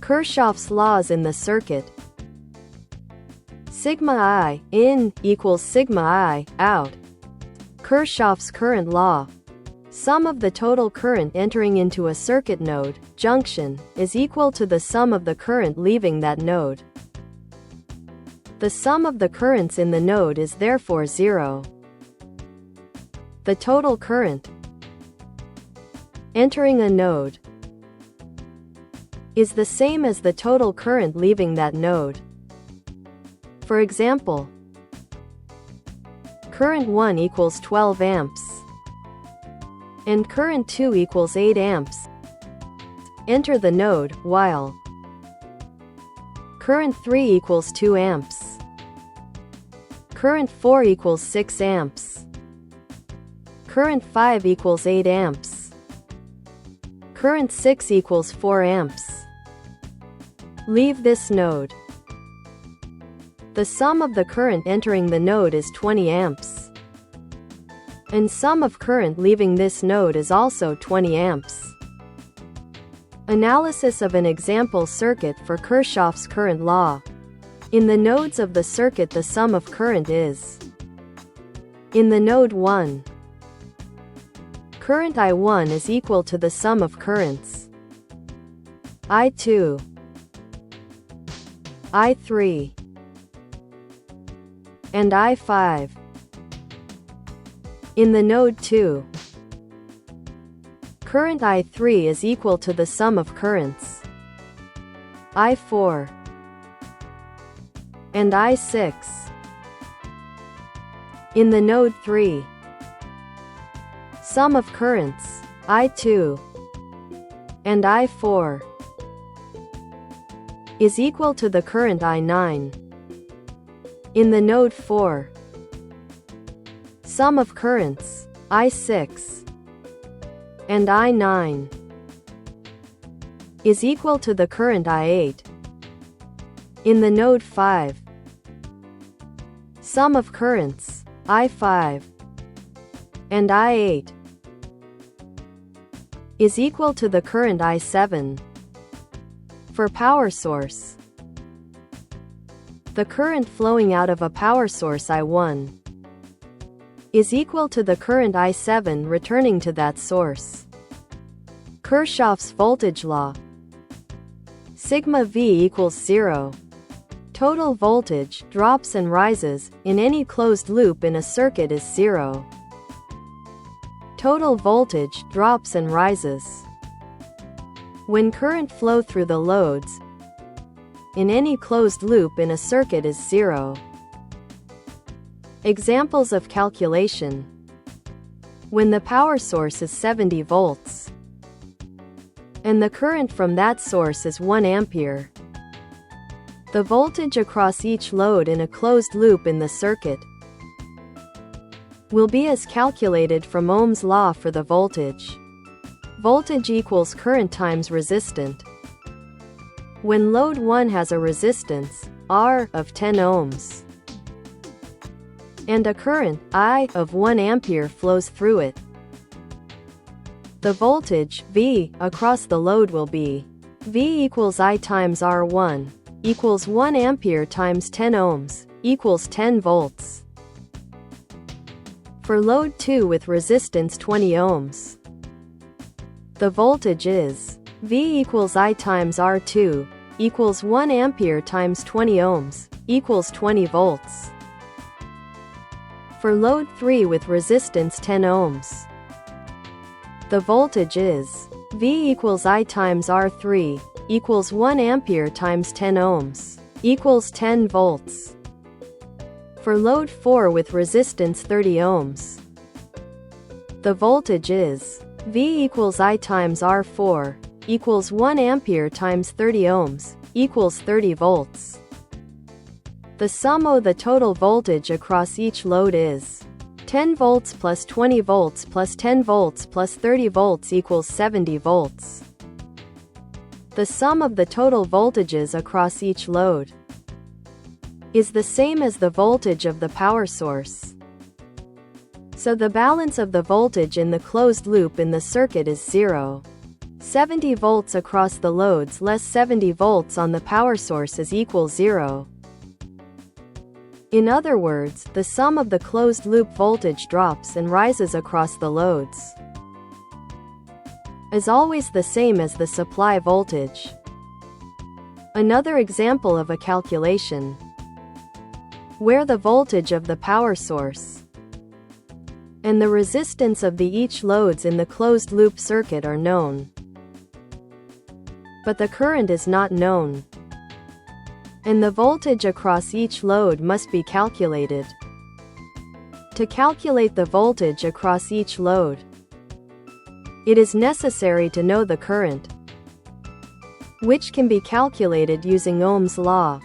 Kirchhoff's laws in the circuit. Sigma I in equals sigma I out. Kirchhoff's current law. Sum of the total current entering into a circuit node, junction, is equal to the sum of the current leaving that node. The sum of the currents in the node is therefore zero. The total current entering a node is the same as the total current leaving that node. For example, current 1 equals 12 amps and current 2 equals 8 amps enter the node, while current 3 equals 2 amps, current 4 equals 6 amps, current 5 equals 8 amps, current 6 equals 4 amps. Leave this node. The sum of the current entering the node is 20 amps. And sum of current leaving this node is also 20 amps. Analysis of an example circuit for Kirchhoff's current law. In the nodes of the circuit, the sum of current is: in the node 1, current I1 is equal to the sum of currents I2, I3, and I5. In the node 2, current I3 is equal to the sum of currents I4 and I6. In the node 3, sum of currents I2 and I4 is equal to the current I9. In the node 4, sum of currents I6 and I9 is equal to the current I8. In the node 5, sum of currents I5 and I8 is equal to the current I7. For power source, the current flowing out of a power source I1 is equal to the current I7 returning to that source. Kirchhoff's voltage law. Sigma V equals 0. Total voltage drops and rises in any closed loop in a circuit is 0. Total voltage drops and rises when current flow through the loads in any closed loop in a circuit is 0. Examples of calculation. When the power source is 70 volts and the current from that source is 1 ampere, the voltage across each load in a closed loop in the circuit will be as calculated from Ohm's law for the voltage. Voltage equals current times resistant. When load 1 has a resistance, R, of 10 ohms, and a current, I, of 1 ampere flows through it, the voltage, V, across the load will be V equals I times R1, equals 1 ampere times 10 ohms, equals 10 volts. For load 2 with resistance 20 ohms, the voltage is V equals I times R2, equals 1 ampere times 20 ohms, equals 20 volts. For load 3 with resistance 10 ohms, the voltage is V equals I times R3, equals 1 ampere times 10 ohms, equals 10 volts. For load 4 with resistance 30 ohms, the voltage is V equals I times R4, equals 1 ampere times 30 ohms, equals 30 volts. The sum of the total voltage across each load is 10 volts plus 20 volts plus 10 volts plus 30 volts equals 70 volts. The sum of the total voltages across each load is the same as the voltage of the power source. So the balance of the voltage in the closed loop in the circuit is 0. 70 volts across the loads less 70 volts on the power source is equals 0. In other words, the sum of the closed-loop voltage drops and rises across the loads is always the same as the supply voltage. Another example of a calculation where the voltage of the power source and the resistance of each loads in the closed-loop circuit are known, but the current is not known, and the voltage across each load must be calculated. To calculate the voltage across each load, it is necessary to know the current, which can be calculated using Ohm's law.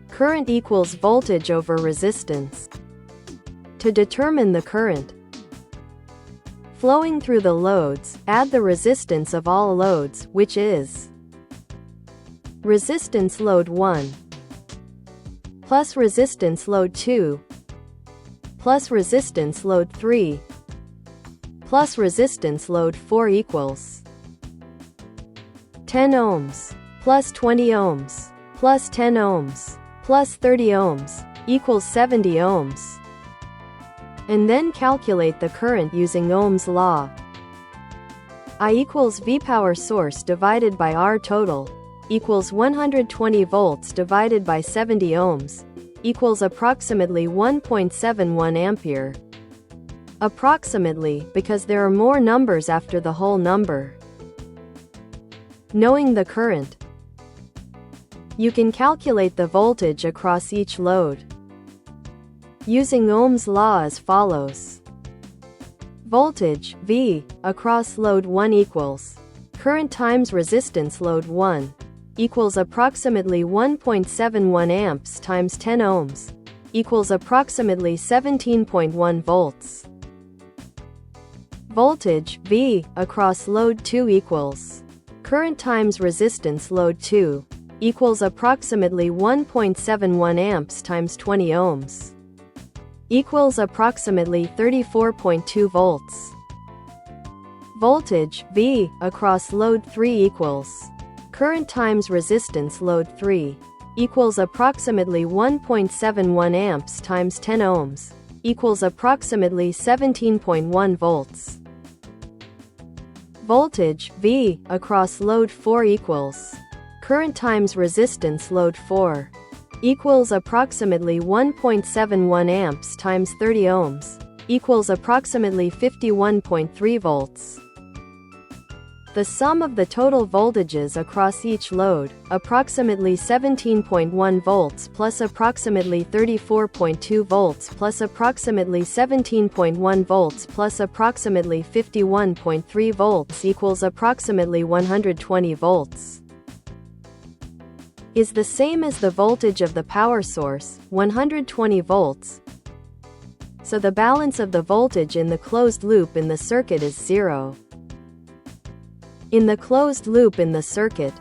Current equals voltage over resistance. To determine the current flowing through the loads, add the resistance of all loads, which is resistance load 1 plus resistance load 2 plus resistance load 3 plus resistance load 4 equals 10 ohms plus 20 ohms plus 10 ohms plus 30 ohms equals 70 ohms. And then calculate the current using Ohm's law. I equals V power source divided by R total equals 120 volts divided by 70 ohms equals approximately 1.71 ampere. Approximately, because there are more numbers after the whole number. Knowing the current, you can calculate the voltage across each load using Ohm's law as follows. Voltage, V, across load 1 equals current times resistance load 1 equals approximately 1.71 amps times 10 ohms equals approximately 17.1 volts. Voltage, V, across load 2 equals current times resistance load 2 equals approximately 1.71 amps times 20 ohms equals approximately 34.2 volts. Voltage, V, across load 3 equals current times resistance load 3 equals approximately 1.71 amps times 10 ohms equals approximately 17.1 volts. Voltage, V, across load 4 equals current times resistance load 4 equals approximately 1.71 amps times 30 ohms equals approximately 51.3 volts. The sum of the total voltages across each load, approximately 17.1 volts plus approximately 34.2 volts plus approximately 17.1 volts plus approximately 51.3 volts equals approximately 120 volts. Is the same as the voltage of the power source, 120 volts. So the balance of the voltage in the closed loop in the circuit is 0. In the closed loop in the circuit,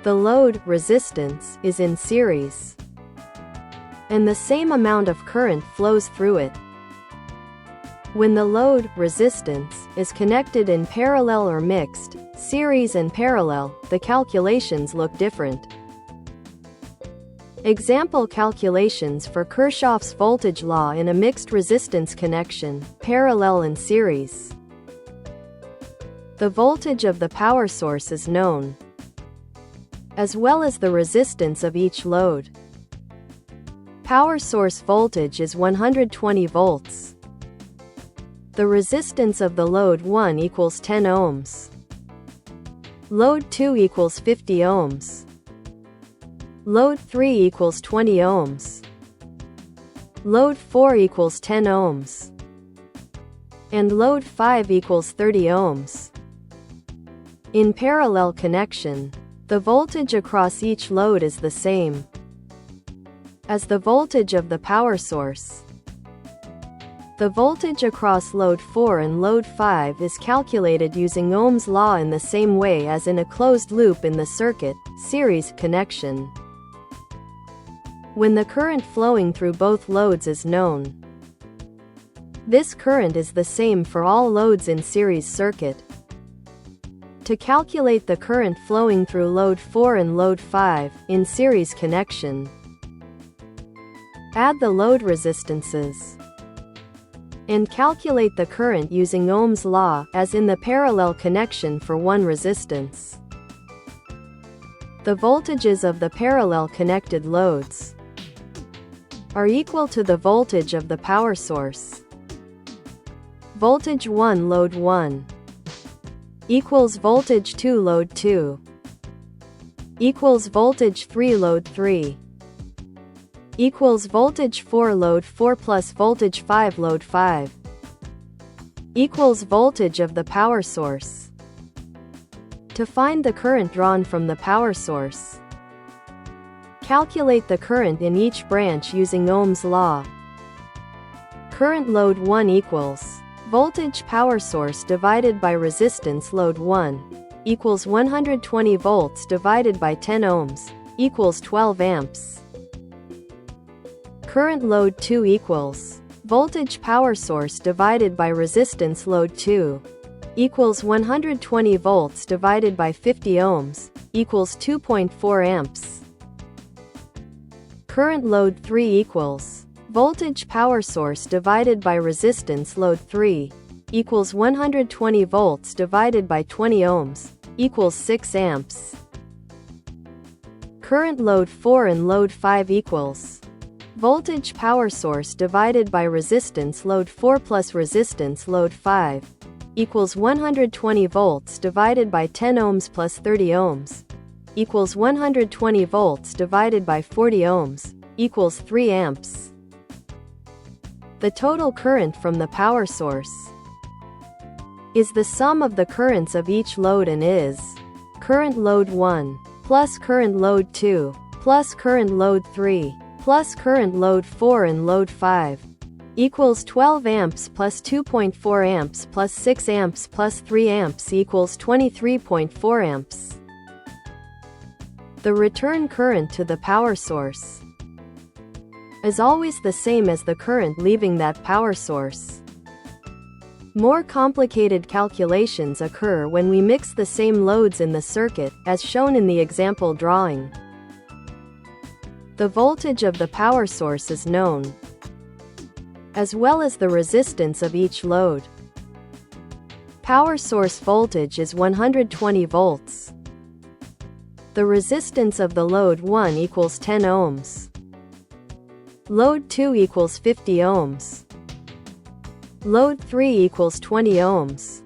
the load resistance is in series, and the same amount of current flows through it. When the load resistance is connected in parallel or mixed, series and parallel, the calculations look different. Example calculations for Kirchhoff's voltage law in a mixed resistance connection, parallel and series. The voltage of the power source is known, as well as the resistance of each load. Power source voltage is 120 volts. The resistance of the load 1 equals 10 ohms. Load 2 equals 50 ohms. Load 3 equals 20 ohms. Load 4 equals 10 ohms. And load 5 equals 30 ohms. In parallel connection, the voltage across each load is the same as the voltage of the power source. The voltage across load 4 and load 5 is calculated using Ohm's law in the same way as in a closed loop in the circuit, series connection. When the current flowing through both loads is known, this current is the same for all loads in series circuit. To calculate the current flowing through load 4 and load 5, in series connection, add the load resistances, and calculate the current using Ohm's law, as in the parallel connection for one resistance. The voltages of the parallel connected loads are equal to the voltage of the power source. Voltage 1 load 1 equals voltage 2 load 2 equals voltage 3 load 3 equals voltage 4 load 4 plus voltage 5 load 5 equals voltage of the power source. To find the current drawn from the power source, calculate the current in each branch using Ohm's law. Current load 1 equals voltage power source divided by resistance load 1 equals 120 volts divided by 10 ohms equals 12 amps. Current load 2 equals voltage power source divided by resistance load 2 equals 120 volts divided by 50 ohms equals 2.4 amps. Current load 3 equals voltage power source divided by resistance load 3 equals 120 volts divided by 20 ohms equals 6 amps. Current load 4 and load 5 equals voltage power source divided by resistance load 4 plus resistance load 5 equals 120 volts divided by 10 ohms plus 30 ohms equals 120 volts divided by 40 ohms equals 3 amps. The total current from the power source is the sum of the currents of each load and is current load 1 plus current load 2 plus current load 3 plus current load 4 and load 5 equals 12 amps plus 2.4 amps plus 6 amps plus 3 amps equals 23.4 amps. The return current to the power source is always the same as the current leaving that power source. More complicated calculations occur when we mix the same loads in the circuit, as shown in the example drawing. The voltage of the power source is known, as well as the resistance of each load. Power source voltage is 120 volts. The resistance of the load 1 equals 10 ohms. Load 2 equals 50 ohms. Load 3 equals 20 ohms.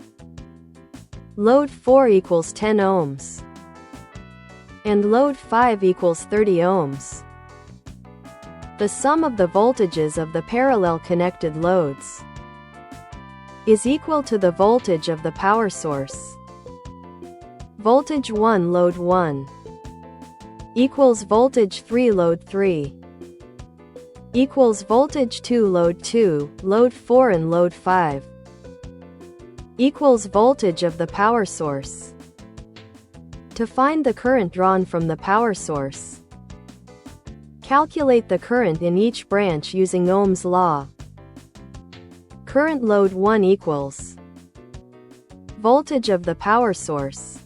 Load 4 equals 10 ohms. And load 5 equals 30 ohms. The sum of the voltages of the parallel connected loads is equal to the voltage of the power source. Voltage 1 load 1 equals voltage 3 load 3 equals voltage 2 load 2, load 4 and load 5 equals voltage of the power source. To find the current drawn from the power source, calculate the current in each branch using Ohm's law. Current load 1 equals voltage of the power source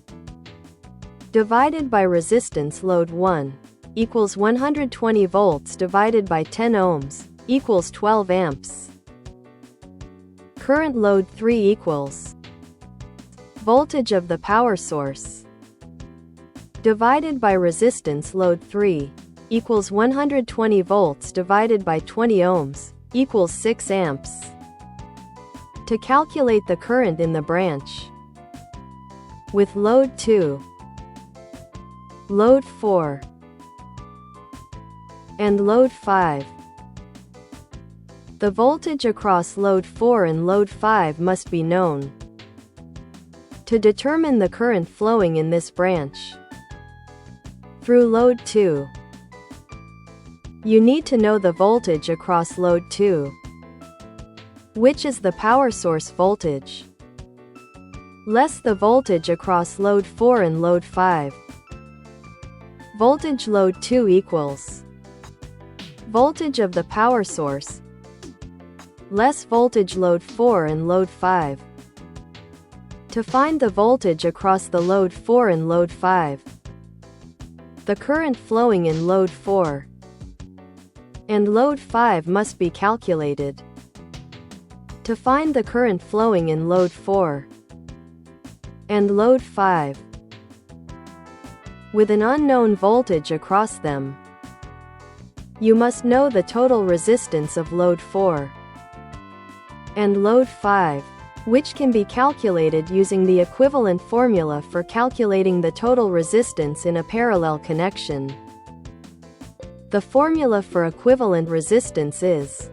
divided by resistance load 1 equals 120 volts divided by 10 ohms equals 12 amps. Current load 3 equals voltage of the power source divided by resistance load 3 equals 120 volts divided by 20 ohms equals 6 amps. To calculate the current in the branch with load 2, load 4, and load 5, the voltage across load 4 and load 5 must be known. To determine the current flowing in this branch through load 2, you need to know the voltage across load 2, which is the power source voltage, less the voltage across load 4 and load 5. Voltage load 2 equals voltage of the power source less voltage load 4 and load 5. To find the voltage across the load 4 and load 5, the current flowing in load 4 and load 5 must be calculated. To find the current flowing in load 4 and load 5 with an unknown voltage across them, you must know the total resistance of load 4 and load 5, which can be calculated using the equivalent formula for calculating the total resistance in a parallel connection. The formula for equivalent resistance is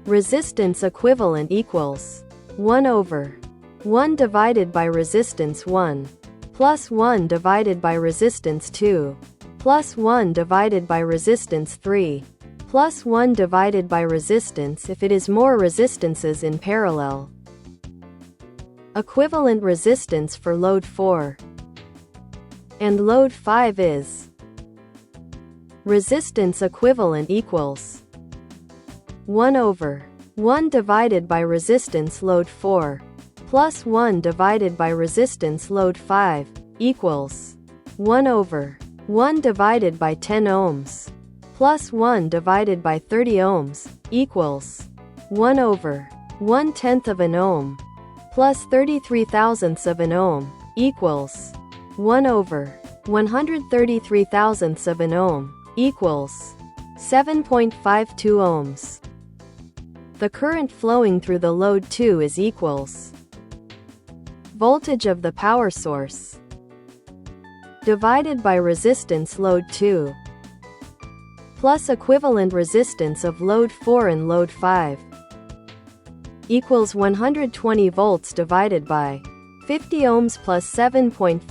resistance equivalent equals 1 over 1 divided by resistance 1 plus 1 divided by resistance 2 plus 1 divided by resistance 3 plus 1 divided by resistance if it is more resistances in parallel. Equivalent resistance for load 4 and load 5 is resistance equivalent equals 1 over 1 divided by resistance load 4 plus 1 divided by resistance load 5 equals 1 over 1 divided by 10 ohms plus 1 divided by 30 ohms equals 1 over 1/10 of an ohm plus 33 thousandths of an ohm equals 1 over 133 thousandths of an ohm equals 7.52 ohms. The current flowing through the load 2 is equals voltage of the power source divided by resistance load 2 plus equivalent resistance of load 4 and load 5 equals 120 volts divided by 50 ohms plus 7.52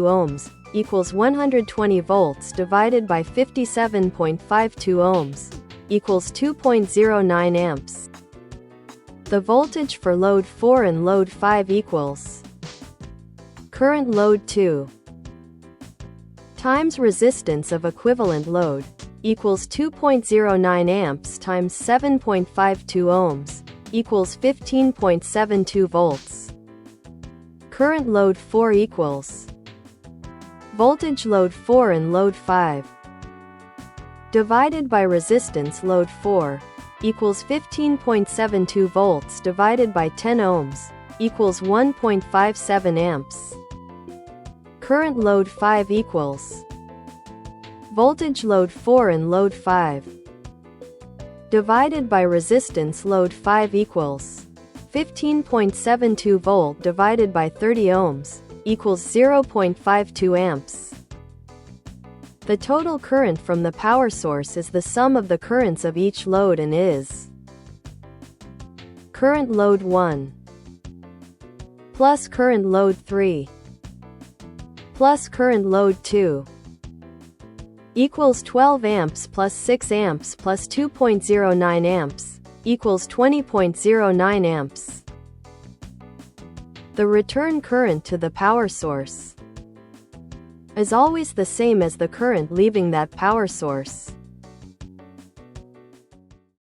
ohms equals 120 volts divided by 57.52 ohms equals 2.09 amps. The voltage for load 4 and load 5 equals current load 2 times resistance of equivalent load equals 2.09 amps times 7.52 ohms equals 15.72 volts. Current load 4 equals voltage load 4 and load 5 divided by resistance load 4 equals 15.72 volts divided by 10 ohms equals 1.57 amps. Current load 5 equals voltage load 4 and load 5 divided by resistance load 5 equals 15.72 volt divided by 30 ohms equals 0.52 amps. The total current from the power source is the sum of the currents of each load and is current load 1 plus current load 3 plus current load 2 equals 12 amps plus 6 amps plus 2.09 amps equals 20.09 amps. The return current to the power source is always the same as the current leaving that power source.